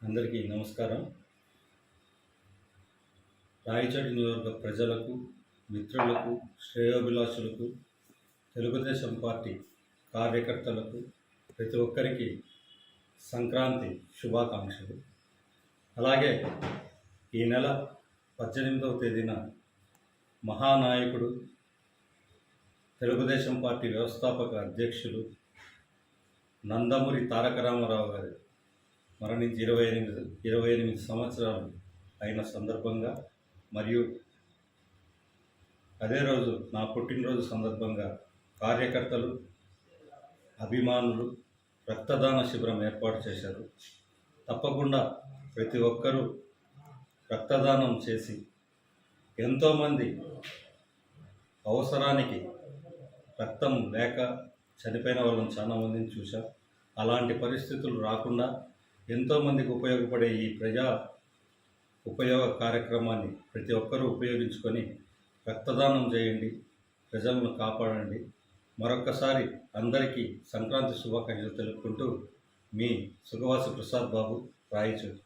అందరికీ నమస్కారం. రాయచోటి నియోజకవర్గ ప్రజలకు, మిత్రులకు, శ్రేయోభిలాషులకు, తెలుగుదేశం పార్టీ కార్యకర్తలకు ప్రతి ఒక్కరికి సంక్రాంతి శుభాకాంక్షలు. అలాగే ఈ నెల 18వ తేదీన మహానాయకుడు, తెలుగుదేశం పార్టీ వ్యవస్థాపక అధ్యక్షులు నందమూరి తారక రామారావు గారు మరణించి 28 సంవత్సరాలు అయిన సందర్భంగా, మరియు అదే రోజు నా పుట్టినరోజు సందర్భంగా కార్యకర్తలు, అభిమానులు రక్తదాన శిబిరం ఏర్పాటు చేశారు. తప్పకుండా ప్రతి ఒక్కరూ రక్తదానం చేసి, ఎంతోమంది అవసరానికి రక్తం లేక చనిపోయిన వాళ్ళని చాలామందిని చూశాం. అలాంటి పరిస్థితులు రాకుండా ఎంతోమందికి ఉపయోగపడే ఈ ప్రజా ఉపయోగ కార్యక్రమాన్ని ప్రతి ఒక్కరూ ఉపయోగించుకొని రక్తదానం చేయండి, ప్రజలను కాపాడండి. మరొక్కసారి అందరికీ సంక్రాంతి శుభాకాంక్షలు తెలుపుకుంటూ మీ సుఖవాసు ప్రసాద్ బాబు, రాయచోటి.